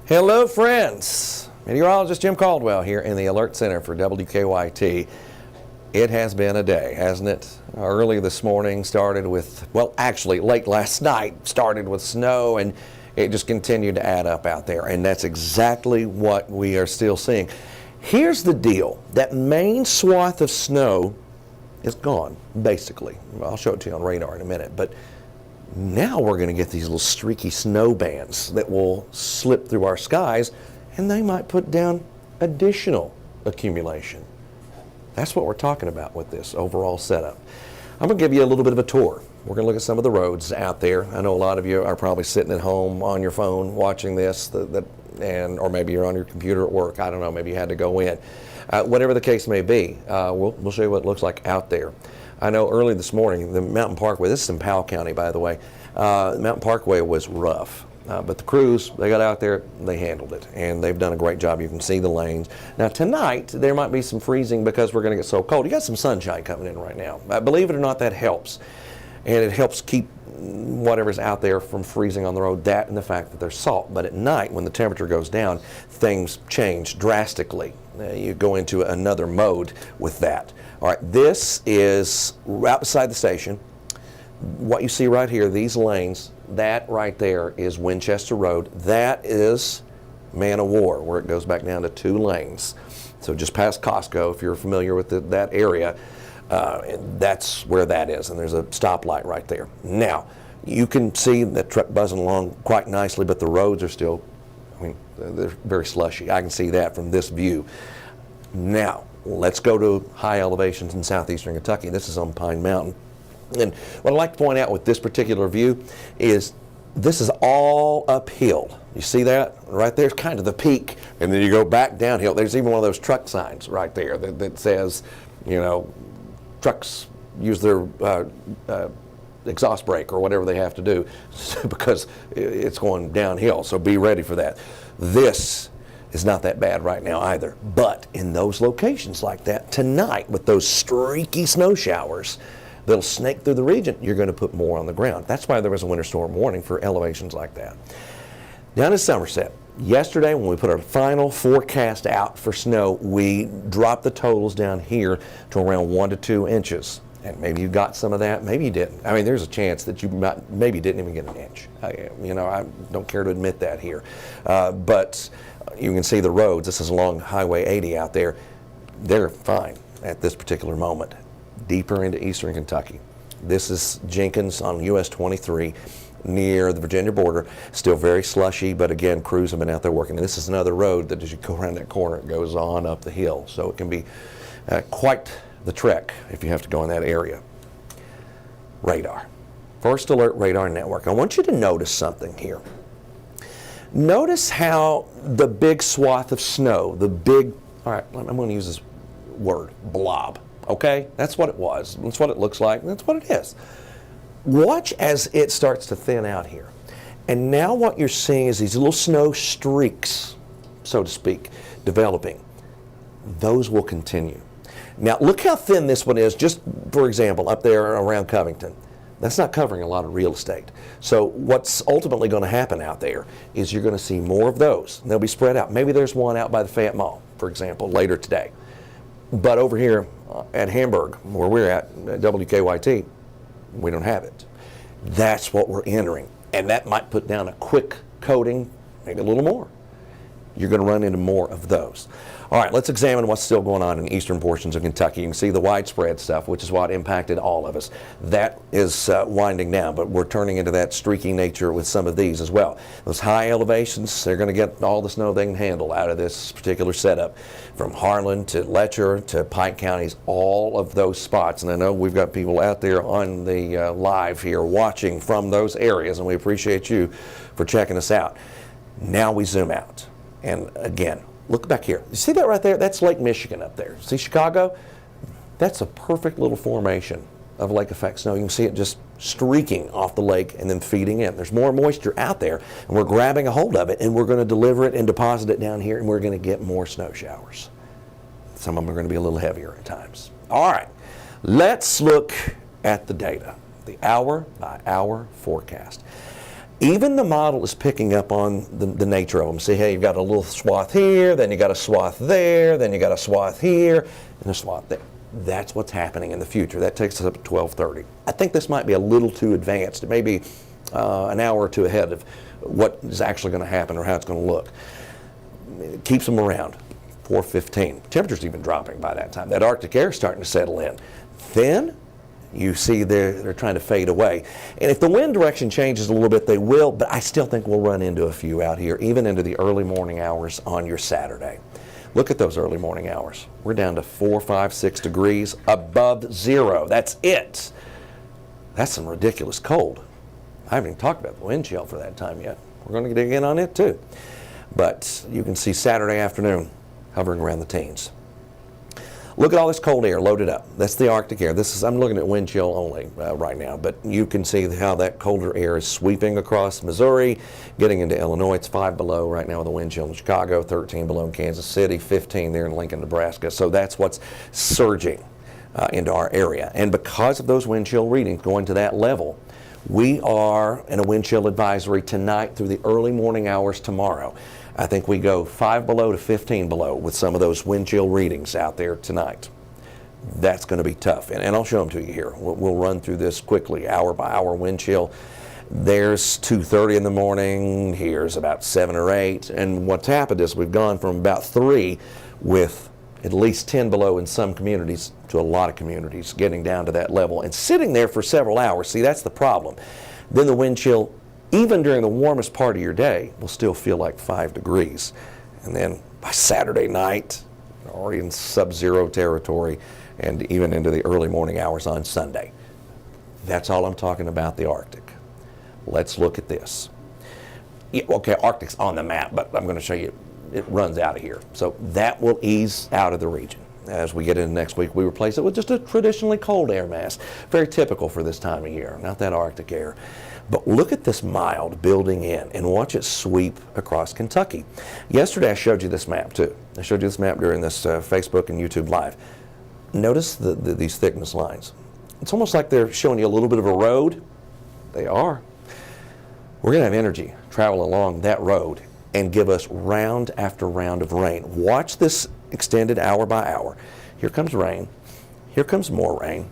Hello friends, Meteorologist Jim Caldwell here in the Alert Center for WKYT. It has been a day, hasn't it? Early this morning started with, well actually late last night started with snow, and it just continued to add up out there, and that's exactly what we are still seeing. Here's the deal, that main swath of snow is gone, basically. I'll show it to you on radar in a minute, but now we're going to get these little streaky snow bands that will slip through our skies, and they might put down additional accumulation. That's what we're talking about with this overall setup. I'm going to give you a little bit of a tour. We're going to look at some of the roads out there. I know a lot of you are probably sitting at home on your phone watching this, or maybe you're on your computer at work. I don't know, maybe you had to go in. Whatever the case may be, we'll show you what it looks like out there. I know early this morning, the Mountain Parkway, this is in Powell County, by the way, the Mountain Parkway was rough. But the crews, they got out there, they handled it, and they've done a great job. You can see the lanes. Now tonight, there might be some freezing because we're going to get so cold. You got some sunshine coming in right now. Believe it or not, that helps. And it helps keep whatever's out there from freezing on the road, that and the fact that there's salt. But at night, when the temperature goes down, things change drastically. You go into another mode with that. All right, this is right beside the station. What you see right here, these lanes, that right there is Winchester Road. That is Man o' War, where it goes back down to 2 lanes. So just past Costco, if you're familiar with that area, that's where that is, and there's a stoplight right there. Now, you can see the truck buzzing along quite nicely, but the roads are still, they're very slushy. I can see that from this view. Now, let's go to high elevations in southeastern Kentucky. This is on Pine Mountain. And what I'd like to point out with this particular view is this is all uphill. You see that? Right there's kind of the peak, and then you go back downhill. There's even one of those truck signs right there that says, you know, trucks use their exhaust brake or whatever they have to do because it's going downhill, so be ready for that. This is not that bad right now either, but in those locations like that, tonight with those streaky snow showers that'll snake through the region, you're going to put more on the ground. That's why there was a winter storm warning for elevations like that. Down in Somerset, yesterday when we put our final forecast out for snow, we dropped the totals down here to around 1 to 2 inches. And maybe you got some of that, maybe you didn't. I mean, there's a chance that you maybe didn't even get an inch. I don't care to admit that here. But you can see the roads. This is along Highway 80 out there. They're fine at this particular moment. Deeper into eastern Kentucky. This is Jenkins on US 23 near the Virginia border. Still very slushy, but again, crews have been out there working. And this is another road that as you go around that corner, it goes on up the hill. So it can be quite the trek if you have to go in that area. Radar. First Alert Radar Network. I want you to notice something here. Notice how the big swath of snow, all right, I'm going to use this word, blob. Okay, that's what it was. That's what it looks like. That's what it is. Watch as it starts to thin out here. And now what you're seeing is these little snow streaks, so to speak, developing. Those will continue. Now look how thin this one is, just for example, up there around Covington. That's not covering a lot of real estate. So what's ultimately going to happen out there is you're going to see more of those. They'll be spread out. Maybe there's one out by the Fayette Mall, for example, later today. But over here at Hamburg, where we're at WKYT, we don't have it. That's what we're entering. And that might put down a quick coating, maybe a little more. You're going to run into more of those. All right, let's examine what's still going on in eastern portions of Kentucky. You can see the widespread stuff, which is what impacted all of us. That is winding down, but we're turning into that streaky nature with some of these as well. Those high elevations, they're going to get all the snow they can handle out of this particular setup. From Harlan to Letcher to Pike counties, all of those spots. And I know we've got people out there on the live here watching from those areas, and we appreciate you for checking us out. Now we zoom out. And again, look back here. You see that right there? That's Lake Michigan up there. See Chicago? That's a perfect little formation of lake effect snow. You can see it just streaking off the lake and then feeding in. There's more moisture out there, and we're grabbing a hold of it, and we're going to deliver it and deposit it down here, and we're going to get more snow showers. Some of them are going to be a little heavier at times. All right, let's look at the data, the hour-by-hour forecast. Even the model is picking up on the nature of them. See, hey, you've got a little swath here, then you got a swath there, then you got a swath here, and a swath there. That's what's happening in the future. That takes us up at 12:30. I think this might be a little too advanced. It may be an hour or two ahead of what is actually going to happen or how it's going to look. It keeps them around. 4:15. Temperature's even dropping by that time. That Arctic air is starting to settle in. Then you see they're trying to fade away. And if the wind direction changes a little bit, they will, but I still think we'll run into a few out here, even into the early morning hours on your Saturday. Look at those early morning hours. We're down to 4, 5, 6 degrees above zero. That's it. That's some ridiculous cold. I haven't even talked about the wind chill for that time yet. We're going to dig in on it too. But you can see Saturday afternoon hovering around the teens. Look at all this cold air loaded up. That's the Arctic air. I'm looking at wind chill only right now, but you can see how that colder air is sweeping across Missouri, getting into Illinois. It's 5 below right now with a wind chill in Chicago, 13 below in Kansas City, 15 there in Lincoln, Nebraska. So that's what's surging into our area. And because of those wind chill readings going to that level, we are in a wind chill advisory tonight through the early morning hours tomorrow. I think we go 5 below to 15 below with some of those wind chill readings out there tonight. That's going to be tough, and I'll show them to you here. We'll run through this quickly, hour by hour wind chill. There's 2:30 in the morning, here's about 7 or 8, and what's happened is we've gone from about 3 with at least 10 below in some communities to a lot of communities getting down to that level and sitting there for several hours. See, that's the problem. Then the wind chill, even during the warmest part of your day, will still feel like 5 degrees. And then by Saturday night, already in sub-zero territory, and even into the early morning hours on Sunday. That's all I'm talking about the Arctic. Let's look at this. Yeah, okay, Arctic's on the map, but I'm going to show you it runs out of here. So that will ease out of the region. As we get into next week, we replace it with just a traditionally cold air mass. Very typical for this time of year, not that Arctic air. But look at this mild building in and watch it sweep across Kentucky. Yesterday I showed you this map too. I showed you this map during this Facebook and YouTube Live. Notice these thickness lines. It's almost like they're showing you a little bit of a road. They are. We're going to have energy travel along that road and give us round after round of rain. Watch this extended hour by hour. Here comes rain. Here comes more rain.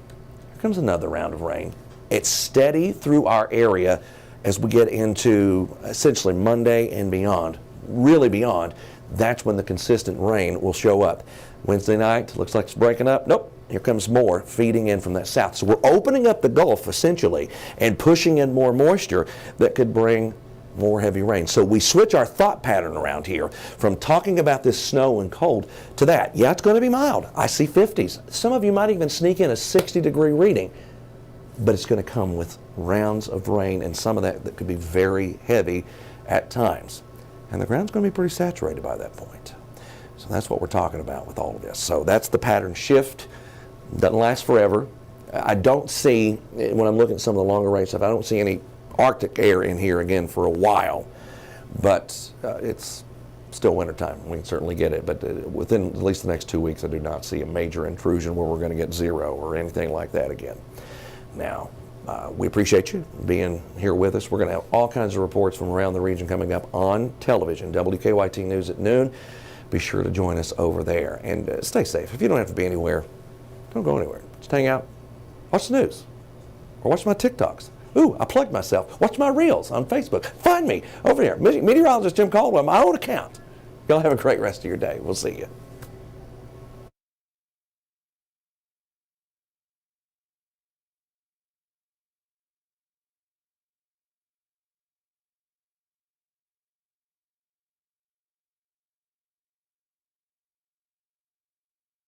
Here comes another round of rain. It's steady through our area as we get into essentially Monday and beyond, really beyond. That's when the consistent rain will show up. Wednesday night, looks like it's breaking up. Nope, here comes more feeding in from that south. So we're opening up the Gulf essentially and pushing in more moisture that could bring more heavy rain. So we switch our thought pattern around here from talking about this snow and cold to that. Yeah, it's going to be mild. I see 50s. Some of you might even sneak in a 60-degree reading, but it's going to come with rounds of rain and some of that could be very heavy at times. And the ground's going to be pretty saturated by that point. So that's what we're talking about with all of this. So that's the pattern shift. Doesn't last forever. I don't see, when I'm looking at some of the longer range stuff, I don't see any Arctic air in here again for a while, but it's still wintertime. We can certainly get it, but within at least the next 2 weeks, I do not see a major intrusion where we're going to get zero or anything like that again. Now, we appreciate you being here with us. We're going to have all kinds of reports from around the region coming up on television, WKYT News at noon. Be sure to join us over there, and stay safe. If you don't have to be anywhere, don't go anywhere. Just hang out, watch the news, or watch my TikToks. Ooh, I plugged myself. Watch my reels on Facebook. Find me over here, Meteorologist Jim Caldwell, my own account. Y'all have a great rest of your day. We'll see you.